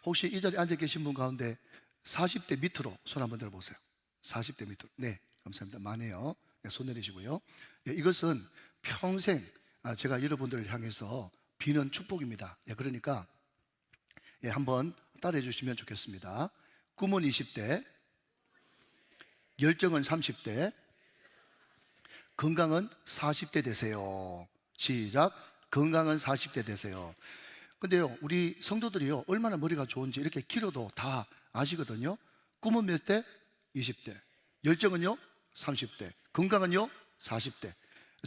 혹시 이 자리에 앉아 계신 분 가운데 40대 밑으로 손 한번 들어보세요. 40대 밑으로. 네, 감사합니다. 많네요. 네, 손 내리시고요. 예, 이것은 평생 제가 여러분들을 향해서 비는 축복입니다. 예, 그러니까 예, 한번 따라해 주시면 좋겠습니다. 꿈은 20대, 열정은 30대, 건강은 40대 되세요. 시작. 건강은 40대 되세요. 근데요, 우리 성도들이요, 얼마나 머리가 좋은지 이렇게 길어도 다 아시거든요. 꿈은 몇 대? 20대. 열정은요? 30대. 건강은요? 40대.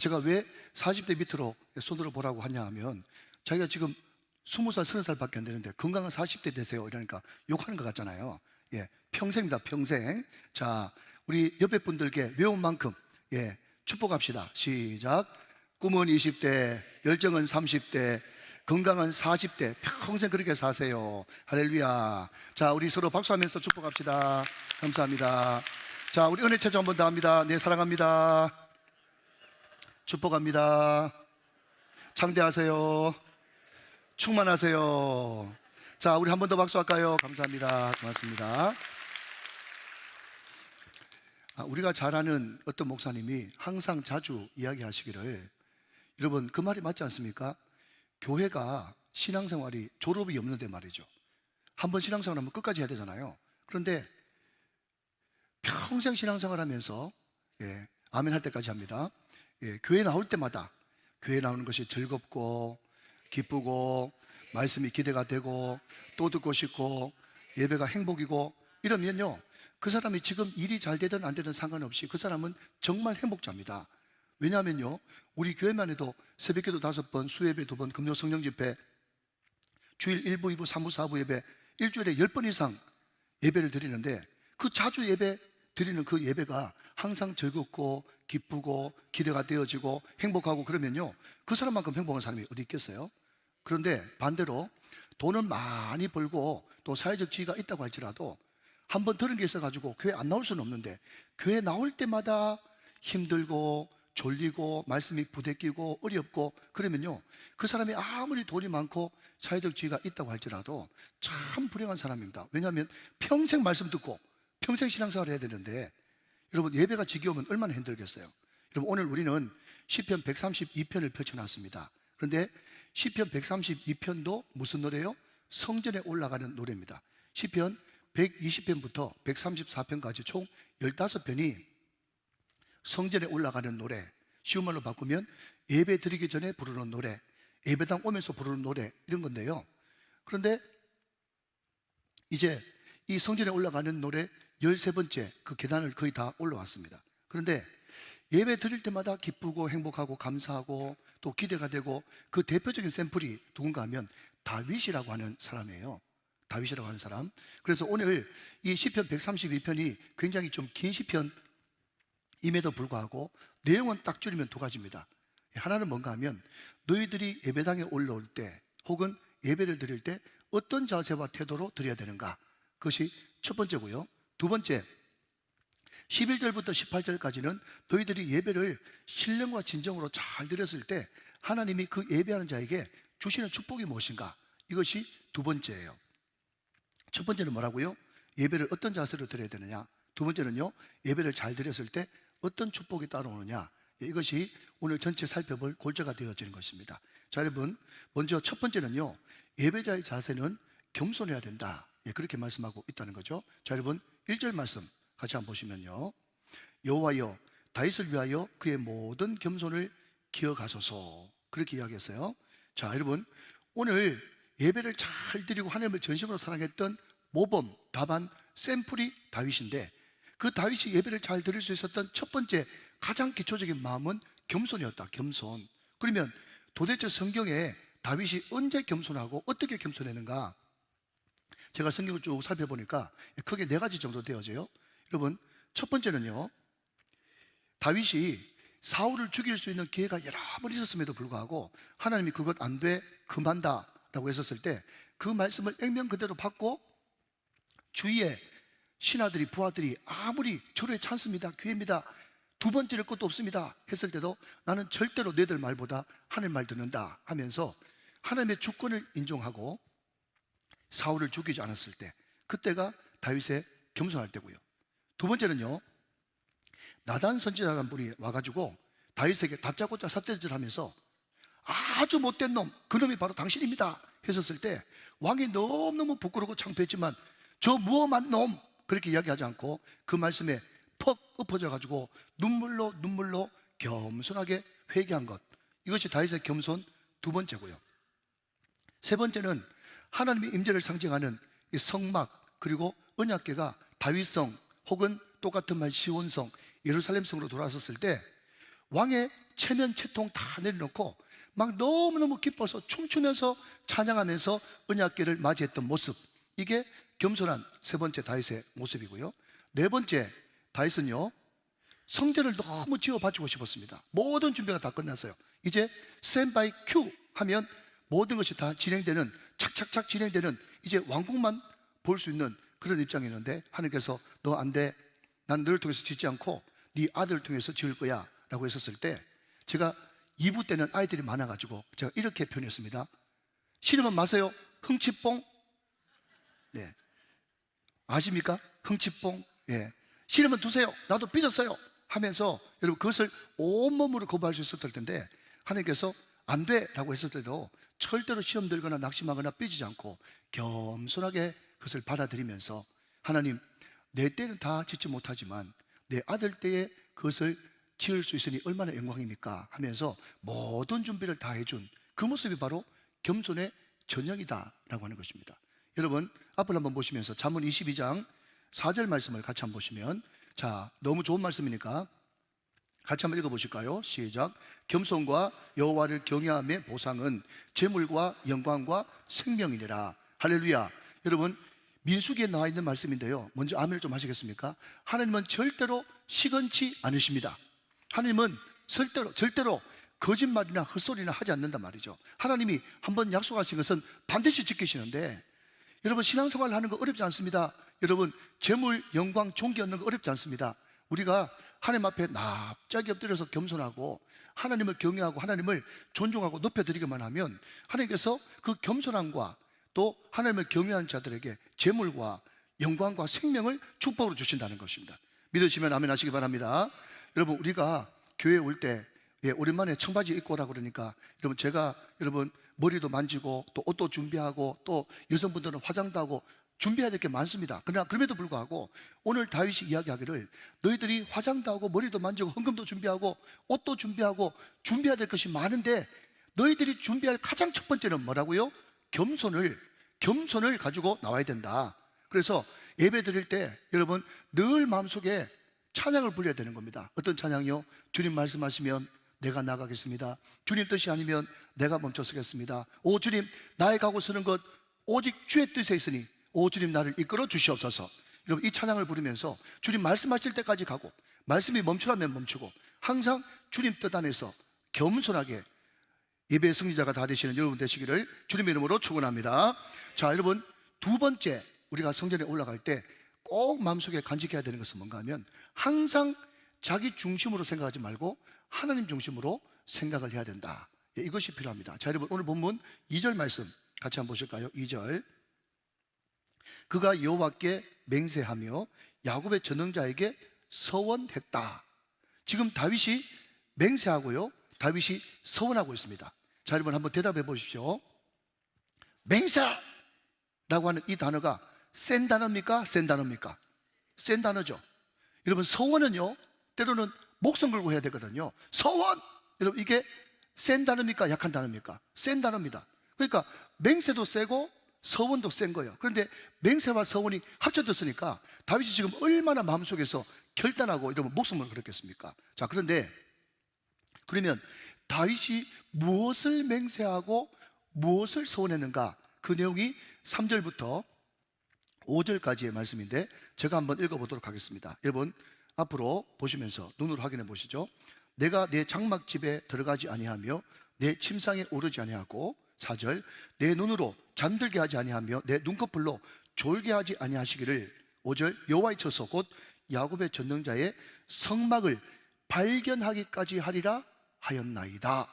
제가 왜 40대 밑으로 손들어 보라고 하냐 하면, 자기가 지금 20살, 30살 밖에 안 되는데 건강은 40대 되세요. 이러니까 욕하는 것 같잖아요. 예, 평생입니다, 평생. 자, 우리 옆에 분들께 외운 만큼, 예, 축복합시다. 시작. 꿈은 20대, 열정은 30대, 건강은 40대. 평생 그렇게 사세요. 할렐루야. 자, 우리 서로 박수하면서 축복합시다. 감사합니다. 자, 우리 은혜 체조 한번 더 합니다. 네, 사랑합니다. 축복합니다. 창대하세요. 충만하세요. 자, 우리 한 번 더 박수할까요? 감사합니다. 고맙습니다. 우리가 잘 아는 어떤 목사님이 항상 자주 이야기하시기를, 여러분 그 말이 맞지 않습니까? 교회가 신앙생활이 졸업이 없는데 말이죠. 한번 신앙생활하면 끝까지 해야 되잖아요. 그런데 평생 신앙생활하면서, 예, 아멘 할 때까지 합니다. 예, 교회 나올 때마다 교회 나오는 것이 즐겁고 기쁘고 말씀이 기대가 되고 또 듣고 싶고 예배가 행복이고 이러면요, 그 사람이 지금 일이 잘 되든 안 되든 상관없이 그 사람은 정말 행복자입니다. 왜냐하면요, 우리 교회만 해도 새벽기도 5번, 수예배 2번, 금요 성령집회, 주일 1부, 2부, 3부, 4부 예배 일주일에 10번 이상 예배를 드리는데, 그 자주 예배 드리는 그 예배가 항상 즐겁고 기쁘고 기대가 되어지고 행복하고 그러면요, 그 사람만큼 행복한 사람이 어디 있겠어요? 그런데 반대로 돈은 많이 벌고 또 사회적 지위가 있다고 할지라도 한번 들은 게 있어가지고 교회 안 나올 수는 없는데, 교회 나올 때마다 힘들고 졸리고 말씀이 부대끼고 어렵고 그러면요, 그 사람이 아무리 돈이 많고 사회적 지위가 있다고 할지라도 참 불행한 사람입니다. 왜냐하면 평생 말씀 듣고 평생 신앙생활을 해야 되는데, 여러분 예배가 지겨우면 얼마나 힘들겠어요. 여러분 오늘 우리는 시편 132편을 펼쳐놨습니다. 그런데 시편 132편도 무슨 노래요? 성전에 올라가는 노래입니다. 시편 120편부터 134편까지 총 15편이 성전에 올라가는 노래, 쉬운 말로 바꾸면 예배 드리기 전에 부르는 노래, 예배당 오면서 부르는 노래, 이런 건데요. 그런데 이제 이 성전에 올라가는 노래 13번째 그 계단을 거의 다 올라왔습니다. 그런데 예배 드릴 때마다 기쁘고 행복하고 감사하고 또 기대가 되고, 그 대표적인 샘플이 누군가 하면 다윗이라고 하는 사람이에요. 다윗이라고 하는 사람. 그래서 오늘 이 시편 132편이 굉장히 좀 긴 시편임에도 불구하고 내용은 딱 줄이면 2가지입니다. 하나는 뭔가 하면, 너희들이 예배당에 올라올 때 혹은 예배를 드릴 때 어떤 자세와 태도로 드려야 되는가, 그것이 첫 번째고요. 두 번째, 11절부터 18절까지는 너희들이 예배를 신령과 진정으로 잘 드렸을 때 하나님이 그 예배하는 자에게 주시는 축복이 무엇인가, 이것이 두 번째예요. 첫 번째는 뭐라고요? 예배를 어떤 자세로 드려야 되느냐. 두 번째는요, 예배를 잘 드렸을 때 어떤 축복이 따라오느냐. 이것이 오늘 전체 살펴볼 골자가 되어지는 것입니다. 자, 여러분 먼저 첫 번째는요, 예배자의 자세는 겸손해야 된다, 그렇게 말씀하고 있다는 거죠. 자, 여러분 1절 말씀 같이 한번 보시면요, 여호와여 다윗을 위하여 그의 모든 겸손을 기억하소서, 그렇게 이야기했어요. 자, 여러분 오늘 예배를 잘 드리고 하나님을 전심으로 사랑했던 모범, 답안, 샘플이 다윗인데, 그 다윗이 예배를 잘 드릴 수 있었던 첫 번째 가장 기초적인 마음은 겸손이었다. 겸손. 그러면 도대체 성경에 다윗이 언제 겸손하고 어떻게 겸손했는가, 제가 성경을 쭉 살펴보니까 크게 4가지 정도 되어져요. 여러분 첫 번째는요, 다윗이 사울을 죽일 수 있는 기회가 여러 번 있었음에도 불구하고 하나님이 그것 안 돼, 금한다 라고 했었을 때 그 말씀을 액면 그대로 받고, 주위에 신하들이, 부하들이 아무리 절호에 찬습니다, 기회입니다, 두 번째를 것도 없습니다 했을 때도 나는 절대로 너희들 말보다 하늘 말 듣는다 하면서 하나님의 주권을 인정하고 사울을 죽이지 않았을 때, 그때가 다윗의 겸손할 때고요. 두 번째는요, 나단 선지자라는 분이 와가지고 다윗에게 다짜고짜 삿대질하면서 아주 못된 놈, 그놈이 바로 당신입니다 했었을 때 왕이 너무너무 부끄럽고 창피했지만 저 무엄한 놈 그렇게 이야기하지 않고 그 말씀에 퍽 엎어져 가지고 눈물로 겸손하게 회개한 것, 이것이 다윗의 겸손 두 번째고요. 세 번째는 하나님의 임재를 상징하는 이 성막, 그리고 언약궤가 다윗성 혹은 똑같은 말 시온성, 예루살렘성으로 돌아섰을 때 왕의 체면 채통 다 내려놓고 막 너무너무 기뻐서 춤추면서 찬양하면서 언약궤를 맞이했던 모습, 이게 겸손한 세 번째 다윗의 모습이고요. 네 번째, 다윗은요 성전을 너무 지어 바치고 싶었습니다. 모든 준비가 다 끝났어요. 이제 스탠바이 큐 하면 모든 것이 다 진행되는, 착착착 진행되는, 이제 왕국만 볼 수 있는 그런 입장이었는데 하나님께서 너 안 돼, 난 너를 통해서 짓지 않고 네 아들을 통해서 지을 거야 라고 했었을 때, 제가 2부 때는 아이들이 많아가지고 제가 이렇게 표현했습니다. 싫으면 마세요. 흥치뽕. 네, 아십니까? 흥치뽕. 예. 싫으면 두세요. 나도 삐졌어요 하면서 여러분 그것을 온몸으로 거부할 수 있었을 텐데 하나님께서 안 돼 라고 했을 때도 절대로 시험 들거나 낙심하거나 삐지지 않고 겸손하게 그것을 받아들이면서, 하나님 내 때는 다 짓지 못하지만 내 아들 때에 그것을 지을 수 있으니 얼마나 영광입니까 하면서 모든 준비를 다 해준 그 모습이 바로 겸손의 전형이다 라고 하는 것입니다. 여러분 앞을 한번 보시면서 잠언 22장 4절 말씀을 같이 한번 보시면, 자, 너무 좋은 말씀이니까 같이 한번 읽어보실까요? 시작. 겸손과 여호와를 경외함의 보상은 재물과 영광과 생명이니라. 할렐루야. 여러분 민수기에 나와 있는 말씀인데요, 먼저 아멘을 좀 하시겠습니까? 하나님은 절대로 시건치 않으십니다. 하나님은 절대로 거짓말이나 헛소리나 하지 않는단 말이죠. 하나님이 한번 약속하신 것은 반드시 지키시는데, 여러분 신앙생활을 하는 거 어렵지 않습니다. 여러분 재물, 영광, 존귀 얻는 거 어렵지 않습니다. 우리가 하나님 앞에 납작이 엎드려서 겸손하고 하나님을 경외하고 하나님을 존중하고 높여드리기만 하면 하나님께서 그 겸손함과 또 하나님을 경외하는 자들에게 재물과 영광과 생명을 축복으로 주신다는 것입니다. 믿으시면 아멘 하시기 바랍니다. 여러분 우리가 교회에 올 때 오랜만에 청바지 입고 오라 그러니까 여러분 제가 여러분 머리도 만지고 또 옷도 준비하고 또 여성분들은 화장도 하고 준비해야 될 게 많습니다. 그러나 그럼에도 불구하고 오늘 다윗이 이야기하기를 너희들이 화장도 하고 머리도 만지고 헌금도 준비하고 옷도 준비하고 준비해야 될 것이 많은데 너희들이 준비할 가장 첫 번째는 뭐라고요? 겸손을 가지고 나와야 된다. 그래서 예배 드릴 때 여러분 늘 마음속에 찬양을 불러야 되는 겁니다. 어떤 찬양이요? 주님 말씀하시면 내가 나가겠습니다. 주님 뜻이 아니면 내가 멈춰 서겠습니다. 오 주님, 나의 가고 서는 것 오직 주의 뜻에 있으니 오 주님 나를 이끌어 주시옵소서. 여러분 이 찬양을 부르면서 주님 말씀하실 때까지 가고 말씀이 멈추라면 멈추고 항상 주님 뜻 안에서 겸손하게 예배의 승리자가 다 되시는 여러분 되시기를 주님의 이름으로 축원합니다. 자, 여러분 두 번째, 우리가 성전에 올라갈 때 꼭 마음속에 간직해야 되는 것은 뭔가 하면 항상 자기 중심으로 생각하지 말고 하나님 중심으로 생각을 해야 된다. 이것이 필요합니다. 자, 여러분 오늘 본문 2절 말씀 같이 한번 보실까요? 2절. 그가 여호와께 맹세하며 야곱의 전능자에게 서원했다. 지금 다윗이 맹세하고요, 다윗이 서원하고 있습니다. 자, 여러분 한번 대답해 보십시오. 맹세라고 하는 이 단어가 센 단어입니까? 센 단어입니까? 센 단어죠. 여러분 서원은요 때로는 목숨 걸고 해야 되거든요. 서원! 여러분 이게 센 단어입니까? 약한 단어입니까? 센 단어입니다. 그러니까 맹세도 세고 서원도 센 거예요. 그런데 맹세와 서원이 합쳐졌으니까 다윗이 지금 얼마나 마음속에서 결단하고 이러면 목숨을 걸었겠습니까? 자, 그런데 그러면 다윗이 무엇을 맹세하고 무엇을 서원했는가? 그 내용이 3절부터 5절까지의 말씀인데 제가 한번 읽어보도록 하겠습니다. 여러분 앞으로 보시면서 눈으로 확인해 보시죠. 내가 내 장막집에 들어가지 아니하며 내 침상에 오르지 아니하고, 4절, 내 눈으로 잠들게 하지 아니하며 내 눈꺼풀로 졸게 하지 아니하시기를, 5절, 여호와의 처소 곧 야곱의 전능자의 성막을 발견하기까지 하리라 하였나이다.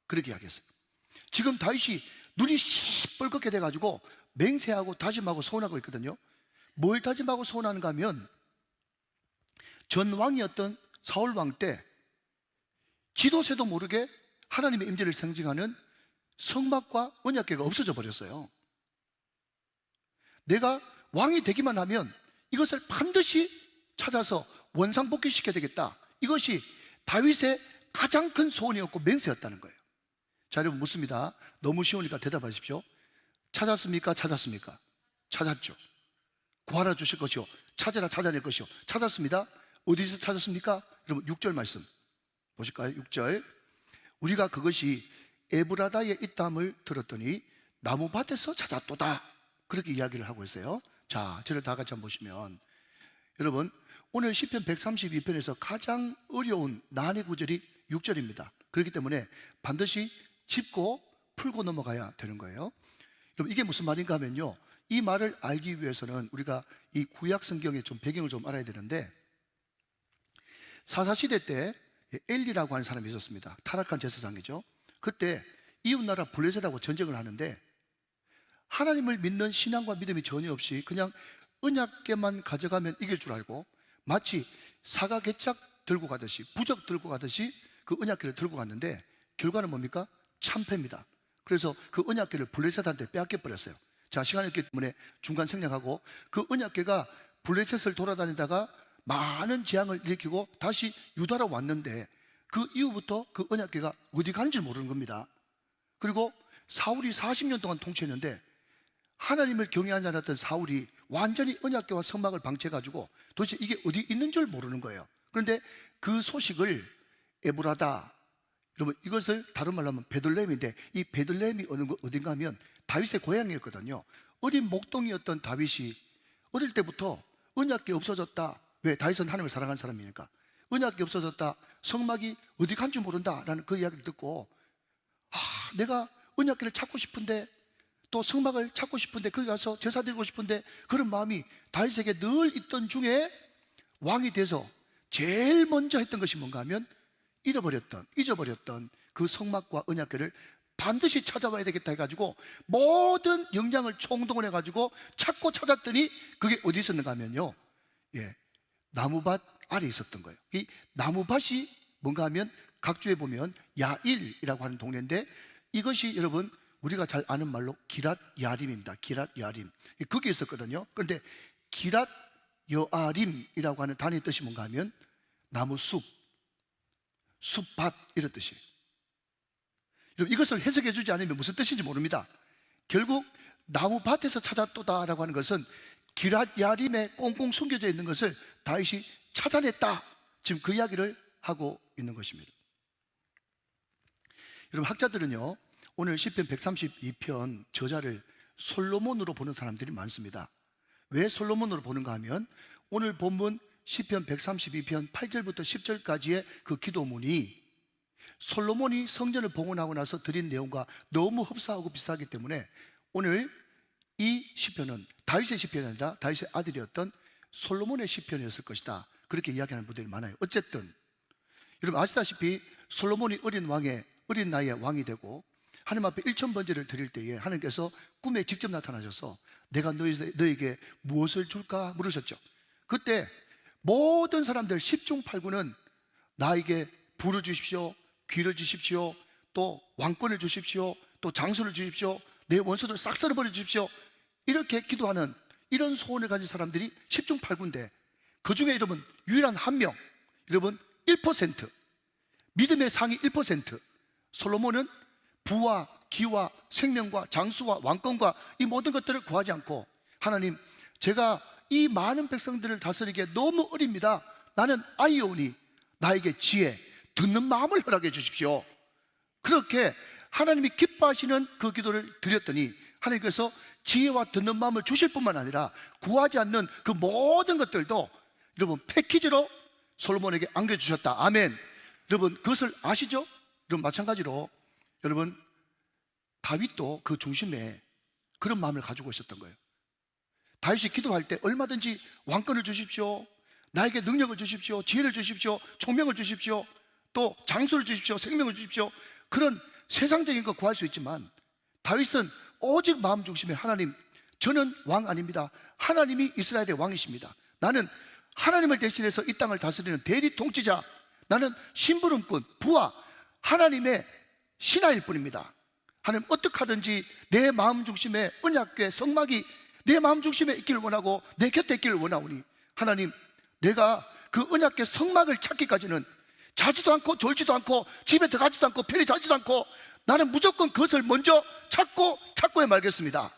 그렇게 이야기했어요. 지금 다윗이 눈이 시뻘겋게 돼가지고 맹세하고 다짐하고 소원하고 있거든요. 뭘 다짐하고 소원하는가 하면 전 왕이었던 사울 왕 때 지도새도 모르게 하나님의 임재를 상징하는 성막과 언약궤가 없어져 버렸어요. 내가 왕이 되기만 하면 이것을 반드시 찾아서 원상복귀시켜야 되겠다. 이것이 다윗의 가장 큰 소원이었고 맹세였다는 거예요. 자, 여러분 묻습니다. 너무 쉬우니까 대답하십시오. 찾았습니까? 찾았습니까? 찾았죠. 구하라 주실 것이요, 찾아라 찾아낼 것이요. 찾았습니다. 어디서 찾았습니까? 여러분 6절 말씀 보실까요? 6절. 우리가 그것이 에브라다에 있다함을 들었더니 나무밭에서 찾았도다. 그렇게 이야기를 하고 있어요. 자, 저를 다 같이 한번 보시면, 여러분 오늘 시편 132편에서 가장 어려운 난해 구절이 6절입니다. 그렇기 때문에 반드시 짚고 풀고 넘어가야 되는 거예요. 여러분 이게 무슨 말인가 하면요, 이 말을 알기 위해서는 우리가 이 구약 성경의 좀 배경을 좀 알아야 되는데, 사사시대 때 엘리라고 하는 사람이 있었습니다. 타락한 제사장이죠. 그때 이웃나라 블레셋하고 전쟁을 하는데 하나님을 믿는 신앙과 믿음이 전혀 없이 그냥 언약궤만 가져가면 이길 줄 알고 마치 사과 개짝 들고 가듯이, 부적 들고 가듯이 그 언약궤를 들고 갔는데 결과는 뭡니까? 참패입니다. 그래서 그 언약궤를 블레셋한테 빼앗겨 버렸어요. 자, 시간이 없기 때문에 중간 생략하고, 그 언약궤가 블레셋을 돌아다니다가 많은 재앙을 일으키고 다시 유다로 왔는데 그 이후부터 그 언약궤가 어디 가는지 모르는 겁니다. 그리고 사울이 40년 동안 통치했는데 하나님을 경외하지 않았던 사울이 완전히 언약궤와 성막을 방치해가지고 도대체 이게 어디 있는 줄 모르는 거예요. 그런데 그 소식을 에브라다, 여러분 이것을 다른 말로 하면 베들레헴인데, 이 베들레헴이 어딘가 하면 다윗의 고향이었거든요. 어린 목동이었던 다윗이 어릴 때부터 언약궤 없어졌다. 왜? 다윗은 하나님을 사랑하는 사람이니까. 언약궤 없어졌다, 성막이 어디 간 줄 모른다 라는 그 이야기를 듣고, 내가 언약궤를 찾고 싶은데, 또 성막을 찾고 싶은데, 거기 가서 제사 드리고 싶은데, 그런 마음이 다윗에게 늘 있던 중에 왕이 돼서 제일 먼저 했던 것이 뭔가 하면 잊어버렸던 그 성막과 언약궤를 반드시 찾아와야 되겠다 해가지고 모든 역량을 총동원해가지고 찾고 찾았더니 그게 어디 있었는가 하면요, 나무밭 아래 있었던 거예요. 이 나무밭이 뭔가 하면 각주에 보면 야일이라고 하는 동네인데, 이것이 여러분 우리가 잘 아는 말로 기랏 야림입니다. 기랏 야림. 거기에 있었거든요. 그런데 기랏 여아림이라고 하는 단어의 뜻이 뭔가 하면 나무숲, 숲밭 이런 뜻이에요. 여러분 이것을 해석해 주지 않으면 무슨 뜻인지 모릅니다. 결국 나무밭에서 찾았도다라고 하는 것은 기랏 야림에 꽁꽁 숨겨져 있는 것을 다윗이 찾아냈다, 지금 그 이야기를 하고 있는 것입니다. 여러분 학자들은요, 오늘 시편 132편 저자를 솔로몬으로 보는 사람들이 많습니다. 왜 솔로몬으로 보는가 하면 오늘 본문 시편 132편 8절부터 10절까지의 그 기도문이 솔로몬이 성전을 봉헌하고 나서 드린 내용과 너무 흡사하고 비슷하기 때문에 오늘 이 시편은 다윗의 시편이 아니라 다윗의 아들이었던 솔로몬의 시편이었을 것이다, 그렇게 이야기하는 분들이 많아요. 어쨌든 여러분 아시다시피 솔로몬이 어린 나이에 왕이 되고 하나님 앞에 1000번제를 드릴 때에 하나님께서 꿈에 직접 나타나셔서 내가 너에게 무엇을 줄까 물으셨죠. 그때 모든 사람들 10중 8구는 나에게 부를 주십시오, 귀를 주십시오, 또 왕권을 주십시오, 또 장수를 주십시오, 내 원수들을 싹 썰어버려 주십시오, 이렇게 기도하는 이런 소원을 가진 사람들이 10중 8구인데 그 중에 여러분 유일한 한 명, 여러분 1%, 믿음의 상위 1%, 솔로몬은 부와 기와 생명과 장수와 왕권과 이 모든 것들을 구하지 않고, 하나님 제가 이 많은 백성들을 다스리기에 너무 어립니다. 나는 아이오니 나에게 지혜, 듣는 마음을 허락해 주십시오. 그렇게 하나님이 기뻐하시는 그 기도를 드렸더니 하나님께서 지혜와 듣는 마음을 주실 뿐만 아니라 구하지 않는 그 모든 것들도 여러분 패키지로 솔로몬에게 안겨주셨다. 아멘. 여러분 그것을 아시죠? 여러분 마찬가지로 여러분 다윗도 그 중심에 그런 마음을 가지고 있었던 거예요. 다윗이 기도할 때 얼마든지 왕권을 주십시오, 나에게 능력을 주십시오, 지혜를 주십시오, 총명을 주십시오, 또 장수를 주십시오, 생명을 주십시오, 그런 세상적인 거 구할 수 있지만 다윗은 오직 마음 중심에 하나님 저는 왕 아닙니다. 하나님이 이스라엘의 왕이십니다. 나는 하나님을 대신해서 이 땅을 다스리는 대리 통치자, 나는 심부름꾼, 부하, 하나님의 신하일 뿐입니다. 하나님 어떻게 하든지 내 마음 중심에 언약궤 성막이 내 마음 중심에 있기를 원하고 내 곁에 있기를 원하오니, 하나님, 내가 그 언약궤 성막을 찾기까지는 자지도 않고 졸지도 않고 집에 들어가지도 않고 편히 자지도 않고 나는 무조건 그것을 먼저 찾고에 말겠습니다.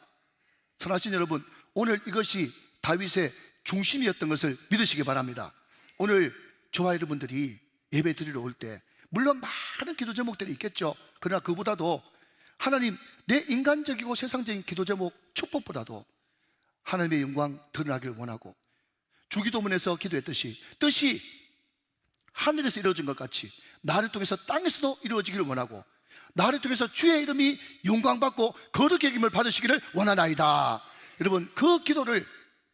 선하신 여러분, 오늘 이것이 다윗의 중심이었던 것을 믿으시기 바랍니다. 오늘 저와 여러분들이 예배 드리러 올 때 물론 많은 기도 제목들이 있겠죠. 그러나 그보다도 하나님, 내 인간적이고 세상적인 기도 제목 축복보다도 하나님의 영광 드러나기를 원하고, 주기도문에서 기도했듯이 뜻이 하늘에서 이루어진 것 같이 나를 통해서 땅에서도 이루어지기를 원하고, 나를 통해서 주의 이름이 영광받고 거룩의 여김을 받으시기를 원하나이다. 여러분, 그 기도를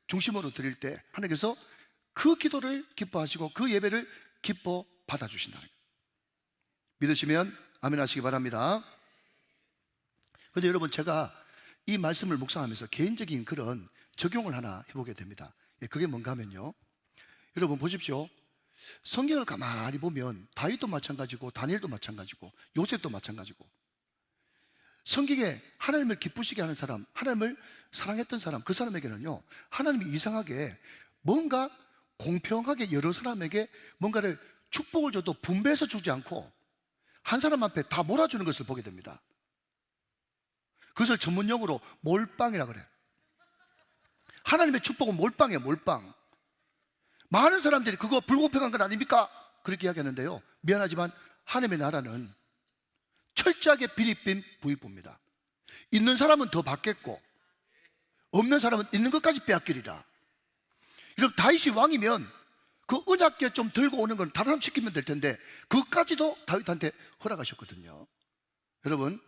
중심으로 드릴 때 하나님께서 그 기도를 기뻐하시고 그 예배를 기뻐 받아주신다. 믿으시면 아멘 하시기 바랍니다. 그런데 여러분, 제가 이 말씀을 묵상하면서 개인적인 그런 적용을 하나 해보게 됩니다. 그게 뭔가 하면요, 여러분 보십시오. 성경을 가만히 보면 다윗도 마찬가지고 다니엘도 마찬가지고 요셉도 마찬가지고, 성경에 하나님을 기쁘시게 하는 사람, 하나님을 사랑했던 사람, 그 사람에게는요, 하나님이 이상하게 뭔가 공평하게 여러 사람에게 뭔가를 축복을 줘도 분배해서 주지 않고 한 사람 앞에 다 몰아주는 것을 보게 됩니다. 그것을 전문용어로 몰빵이라고 그래요. 하나님의 축복은 몰빵이에요. 몰빵. 많은 사람들이 그거 불공평한 건 아닙니까? 그렇게 이야기하는데요, 미안하지만 하나님의 나라는 철저하게 비립빈 부익부입니다. 있는 사람은 더 받겠고 없는 사람은 있는 것까지 빼앗기리라. 이런 다윗이 왕이면 그 언약궤 좀 들고 오는 건 다른 사람 시키면 될 텐데 그것까지도 다윗한테 허락하셨거든요. 여러분,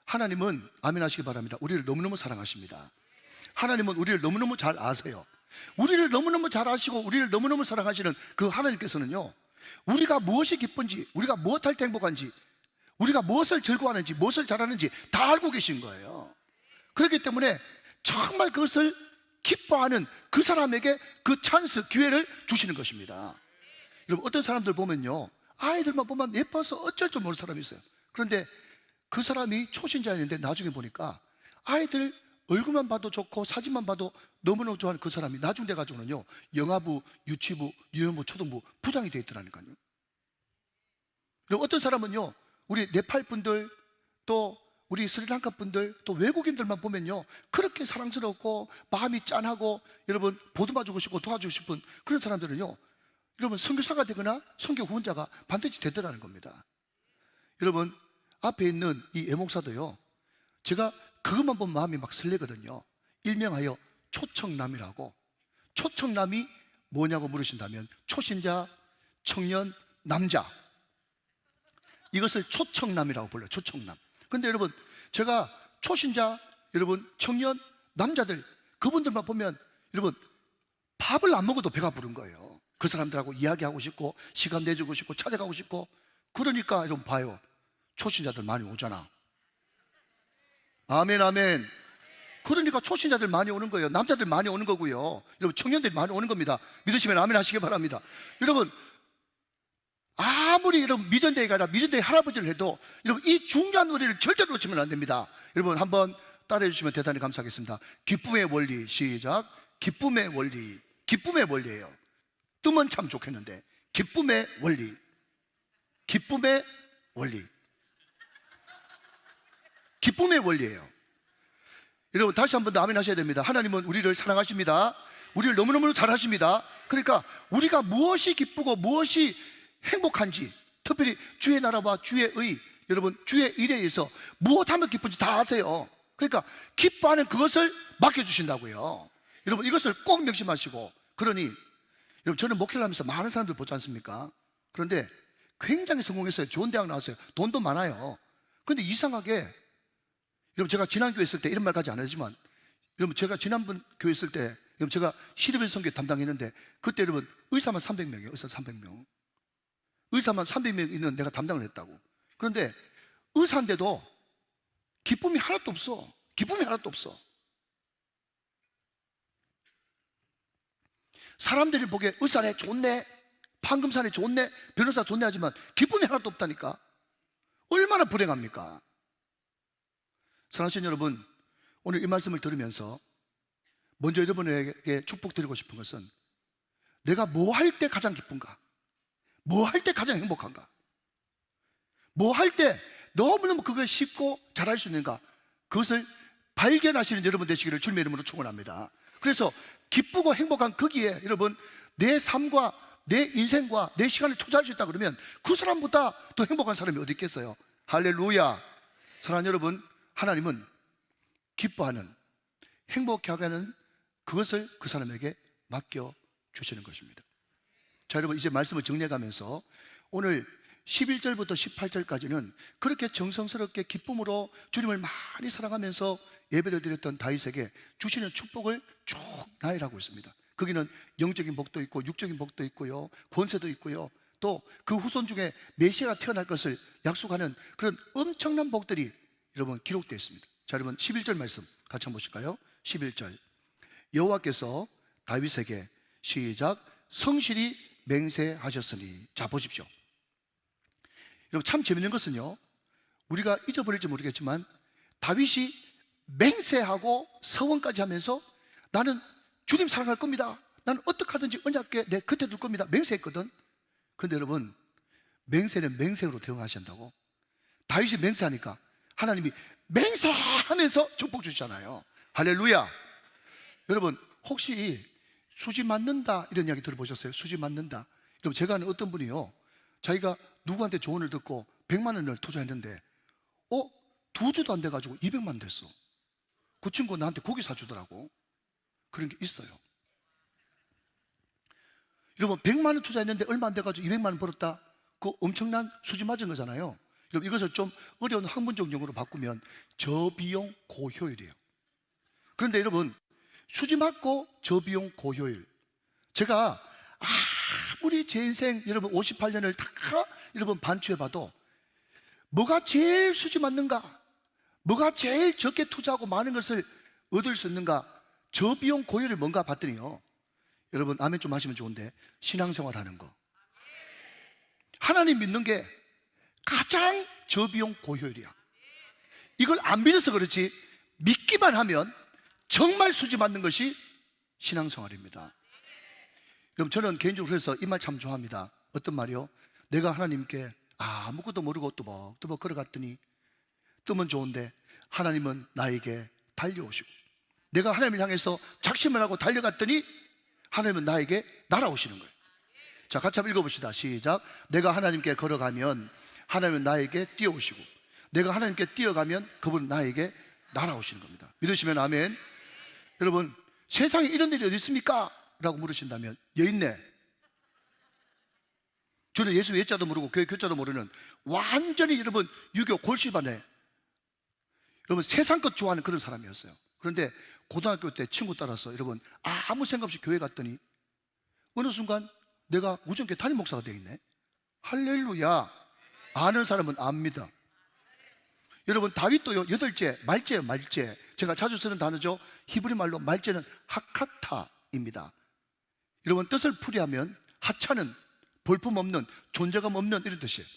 하나님은 아멘 하시기 바랍니다. 우리를 너무너무 사랑하십니다. 하나님은 우리를 너무너무 잘 아세요. 우리를 너무너무 잘 아시고 우리를 너무너무 사랑하시는 그 하나님께서는요, 우리가 무엇이 기쁜지, 우리가 무엇할 때 행복한지, 우리가 무엇을 즐거워하는지, 무엇을 잘하는지 다 알고 계신 거예요. 그렇기 때문에 정말 그것을 기뻐하는 그 사람에게 그 찬스, 기회를 주시는 것입니다. 여러분, 어떤 사람들 보면요, 아이들만 보면 예뻐서 어쩔 줄 모르는 사람이 있어요. 그런데 그 사람이 초신자였는데 나중에 보니까 아이들 얼굴만 봐도 좋고 사진만 봐도 너무너무 좋아하는 그 사람이 나중 돼가지고는요, 영아부, 유치부, 유년부, 초등부 부장이 돼 있더라니까요. 그리고 어떤 사람은요, 우리 네팔 분들, 또 우리 스리랑카 분들, 또 외국인들만 보면요, 그렇게 사랑스럽고 마음이 짠하고 여러분 보듬어주고 싶고 도와주고 싶은 그런 사람들은요, 여러분 선교사가 되거나 선교 후원자가 반드시 되더라는 겁니다. 여러분, 앞에 있는 이 애목사도요, 제가 그것만 보면 마음이 막 설레거든요. 일명하여 초청남이라고. 초청남이 뭐냐고 물으신다면 초신자, 청년, 남자, 이것을 초청남이라고 불러요. 초청남. 그런데 여러분, 제가 초신자, 여러분 청년, 남자들, 그분들만 보면 여러분 밥을 안 먹어도 배가 부른 거예요. 그 사람들하고 이야기하고 싶고 시간 내주고 싶고 찾아가고 싶고. 그러니까 여러분 봐요, 초신자들 많이 오잖아. 아멘, 아멘. 그러니까 초신자들 많이 오는 거예요. 남자들 많이 오는 거고요. 여러분, 청년들이 많이 오는 겁니다. 믿으시면 아멘 하시기 바랍니다. 여러분, 아무리 여러분 미전대회가 아니라 미전대회 할아버지를 해도 여러분 이 중요한 노래를 절대로 놓치면 안 됩니다. 여러분 한번 따라해 주시면 대단히 감사하겠습니다. 기쁨의 원리, 시작. 기쁨의 원리. 기쁨의 원리예요. 뜨면 참 좋겠는데 기쁨의 원리. 기쁨의 원리. 기쁨의 원리예요. 여러분 다시 한 번 더 아멘 하셔야 됩니다. 하나님은 우리를 사랑하십니다. 우리를 너무너무 잘하십니다. 그러니까 우리가 무엇이 기쁘고 무엇이 행복한지, 특별히 주의 나라와 주의 의, 여러분 주의 일에 의해서 무엇하면 기쁜지 다 아세요. 그러니까 기뻐하는 그것을 맡겨주신다고요. 여러분 이것을 꼭 명심하시고. 그러니 여러분, 저는 목회를 하면서 많은 사람들 보지 않습니까? 그런데 굉장히 성공했어요. 좋은 대학 나왔어요. 돈도 많아요. 그런데 이상하게 여러분, 제가 지난 교회 있을 때 이런 말까지 안 하지만, 여러분 제가 지난번 교회 있을 때 여러분 제가 시립의 선교 담당했는데 그때 여러분 의사만 300명이에요. 의사 300명. 의사만 300명 있는 내가 담당을 했다고. 그런데 의사인데도 기쁨이 하나도 없어. 기쁨이 하나도 없어. 사람들이 보기에 의사네 좋네, 판금사네 좋네, 변호사 좋네 하지만 기쁨이 하나도 없다니까. 얼마나 불행합니까? 사랑하시는 여러분, 오늘 이 말씀을 들으면서 먼저 여러분에게 축복드리고 싶은 것은, 내가 뭐 할 때 가장 기쁜가? 뭐 할 때 가장 행복한가? 뭐 할 때 너무너무 그걸 쉽고 잘할 수 있는가? 그것을 발견하시는 여러분 되시기를 주님의 이름으로 축원합니다. 그래서 기쁘고 행복한 거기에 여러분 내 삶과 내 인생과 내 시간을 투자할 수 있다 그러면 그 사람보다 더 행복한 사람이 어디 있겠어요? 할렐루야. 사랑하는 여러분, 하나님은 기뻐하는, 행복하게 하는 그것을 그 사람에게 맡겨 주시는 것입니다. 자, 여러분 이제 말씀을 정리해가면서 오늘 11절부터 18절까지는 그렇게 정성스럽게 기쁨으로 주님을 많이 사랑하면서 예배를 드렸던 다윗에게 주시는 축복을 쭉 나열하고 있습니다. 거기는 영적인 복도 있고 육적인 복도 있고요, 권세도 있고요, 또 그 후손 중에 메시아가 태어날 것을 약속하는 그런 엄청난 복들이 여러분 기록되어 있습니다. 자, 여러분 11절 말씀 같이 한번 보실까요? 11절, 여호와께서 다윗에게 시작, 성실히 맹세하셨으니. 자, 보십시오. 여러분 참 재밌는 것은요, 우리가 잊어버릴지 모르겠지만 다윗이 맹세하고 서원까지 하면서 나는 주님 사랑할 겁니다, 나는 어떻게 하든지 언약궤 내 곁에 둘 겁니다 맹세했거든. 그런데 여러분, 맹세는 맹세로 대응하신다고. 다윗이 맹세하니까 하나님이 맹세하면서 축복 주시잖아요. 할렐루야. 여러분 혹시 수지 맞는다 이런 이야기 들어보셨어요? 수지 맞는다. 여러분 제가 아는 어떤 분이요, 자기가 누구한테 조언을 듣고 100만 원을 투자했는데 2주도 안 돼가지고 200만 원 됐어. 그 친구 나한테 고기 사주더라고. 그런 게 있어요. 여러분 100만 원 투자했는데 얼마 안 돼가지고 200만 원 벌었다, 그 엄청난 수지 맞은 거잖아요. 여러분 이것을 좀 어려운 학문적 용어로 바꾸면 저비용 고효율이에요. 그런데 여러분 수지 맞고 저비용 고효율, 제가 아무리 제 인생 여러분 58년을 다 여러분 반추해봐도 뭐가 제일 수지 맞는가, 뭐가 제일 적게 투자하고 많은 것을 얻을 수 있는가, 저비용 고효율이 뭔가 봤더니요, 여러분 아멘 좀 하시면 좋은데, 신앙생활 하는 거, 하나님 믿는 게 가장 저비용 고효율이야. 이걸 안 믿어서 그렇지 믿기만 하면 정말 수지 맞는 것이 신앙생활입니다. 그럼 저는 개인적으로 그래서 이 말 참 좋아합니다. 어떤 말이요? 내가 하나님께 아무것도 모르고 뚜벅뚜벅 걸어갔더니 뜨면 좋은데 하나님은 나에게 달려오시고, 내가 하나님을 향해서 작심을 하고 달려갔더니 하나님은 나에게 날아오시는 거예요. 자, 같이 한번 읽어봅시다. 시작. 내가 하나님께 걸어가면 하나님은 나에게 뛰어오시고, 내가 하나님께 뛰어가면 그분은 나에게 날아오시는 겁니다. 믿으시면 아멘. 여러분 세상에 이런 일이 어디 있습니까? 라고 물으신다면 여있네. 저는 예수 예자도 모르고 교회 교자도 모르는 완전히 여러분 유교 골시반에 여러분 세상 것 좋아하는 그런 사람이었어요. 그런데 고등학교 때 친구 따라서 여러분 아무 생각 없이 교회 갔더니 어느 순간 내가 우정교회 담임 목사가 되어 있네. 할렐루야. 아는 사람은 압니다. 여러분 다윗도요, 8째 말째예요. 말째, 제가 자주 쓰는 단어죠. 히브리 말로 말째는 하카타입니다. 여러분 뜻을 풀이하면 하차는 볼품없는, 존재감 없는 이런 뜻이에요.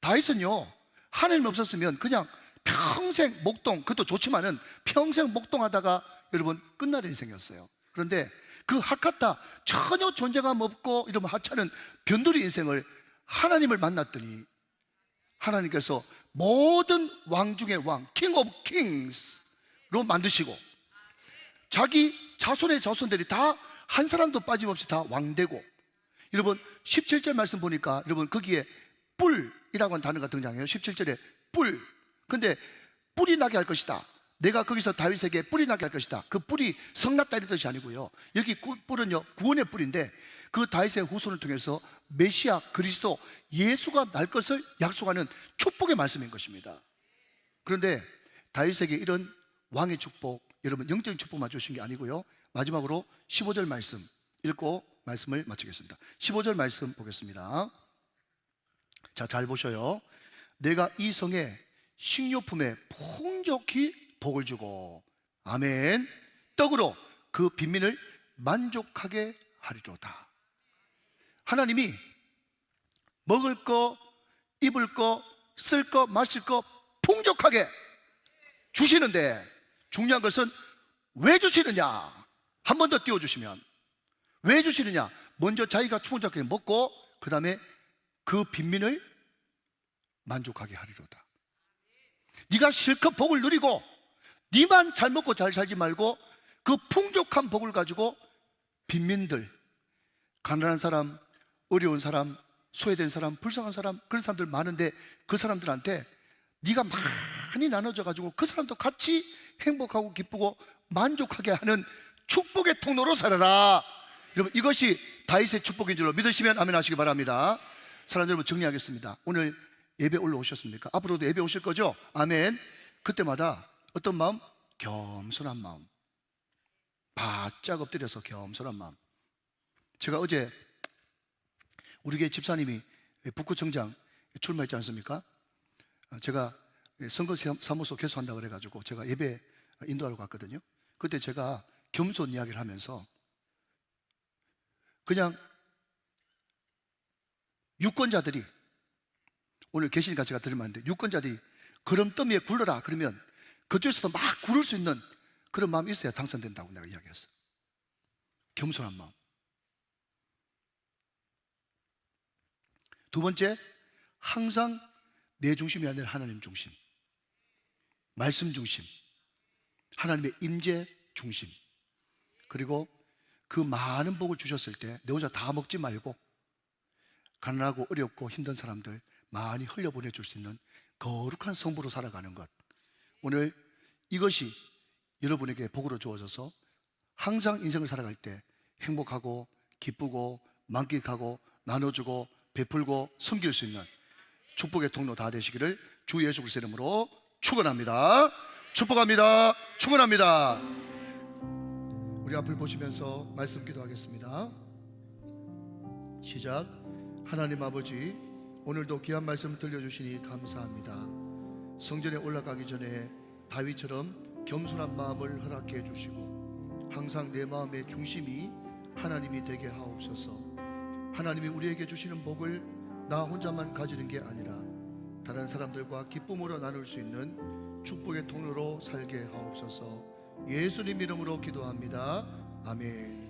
다윗은요 하나님 없었으면 그냥 평생 목동, 그것도 좋지만은 평생 목동하다가 여러분 끝날 인생이었어요. 그런데 그 하카타, 전혀 존재감 없고 이러면 하찮은 변두리 인생을 하나님을 만났더니 하나님께서 모든 왕 중의 왕, 킹 오브 킹스로 만드시고 자기 자손의 자손들이 다 한 사람도 빠짐없이 다 왕되고, 여러분 17절 말씀 보니까 여러분 거기에 뿔이라고 하는 단어가 등장해요. 17절에 뿔. 근데 뿔이 나게 할 것이다, 내가 거기서 다윗에게 뿔이 나게 할 것이다, 그 뿔이 성났다 이런 뜻이 아니고요, 여기 뿔은요 구원의 뿔인데 그 다윗의 후손을 통해서 메시아 그리스도 예수가 날 것을 약속하는 축복의 말씀인 것입니다. 그런데 다윗에게 이런 왕의 축복, 여러분 영적인 축복만 주신 게 아니고요, 마지막으로 15절 말씀 읽고 말씀을 마치겠습니다. 15절 말씀 보겠습니다. 자, 잘 보셔요. 내가 이 성에 식료품에 풍족히 복을 주고, 아멘, 떡으로 그 빈민을 만족하게 하리로다. 하나님이 먹을 거, 입을 거, 쓸 거, 마실 거 풍족하게 주시는데, 중요한 것은 왜 주시느냐? 한 번 더 띄워주시면, 왜 주시느냐? 먼저 자기가 풍족하게 먹고 그 다음에 그 빈민을 만족하게 하리로다. 네가 실컷 복을 누리고 네만 잘 먹고 잘 살지 말고 그 풍족한 복을 가지고 빈민들, 가난한 사람, 어려운 사람, 소외된 사람, 불쌍한 사람, 그런 사람들 많은데 그 사람들한테 네가 많이 나눠줘 가지고 그 사람도 같이 행복하고 기쁘고 만족하게 하는 축복의 통로로 살아라. 여러분, 이것이 다윗의 축복인 줄로 믿으시면 아멘 하시기 바랍니다. 사랑하는 여러분, 정리하겠습니다. 오늘 예배 올라오셨습니까? 앞으로도 예배 오실 거죠? 아멘. 그때마다 어떤 마음? 겸손한 마음, 바짝 엎드려서 겸손한 마음. 제가 어제 우리 교회 집사님이 북구청장 출마했지 않습니까? 제가 선거사무소 개소한다고 그래가지고 제가 예배 인도하러 갔거든요. 그때 제가 겸손 이야기를 하면서 그냥 유권자들이, 오늘 계시니까 제가 들으면 안 돼, 유권자들이 거름더미에 굴러라 그러면 그쪽에서도 막 구를 수 있는 그런 마음이 있어야 당선된다고 내가 이야기했어. 겸손한 마음. 두 번째, 항상 내 중심이 아니라 하나님 중심, 말씀 중심, 하나님의 임재 중심. 그리고 그 많은 복을 주셨을 때 내 혼자 다 먹지 말고 가난하고 어렵고 힘든 사람들 많이 흘려보내줄 수 있는 거룩한 성부로 살아가는 것. 오늘 이것이 여러분에게 복으로 주어져서 항상 인생을 살아갈 때 행복하고 기쁘고 만끽하고 나눠주고 베풀고 섬길 수 있는 축복의 통로 다 되시기를 주 예수 그리스도의 이름으로 축원합니다. 축복합니다. 축원합니다. 우리 앞을 보시면서 말씀 기도하겠습니다. 시작. 하나님 아버지, 오늘도 귀한 말씀 들려주시니 감사합니다. 성전에 올라가기 전에 다윗처럼 겸손한 마음을 허락해 주시고 항상 내 마음의 중심이 하나님이 되게 하옵소서. 하나님이 우리에게 주시는 복을 나 혼자만 가지는 게 아니라 다른 사람들과 기쁨으로 나눌 수 있는 축복의 통로로 살게 하옵소서. 예수님 이름으로 기도합니다. 아멘.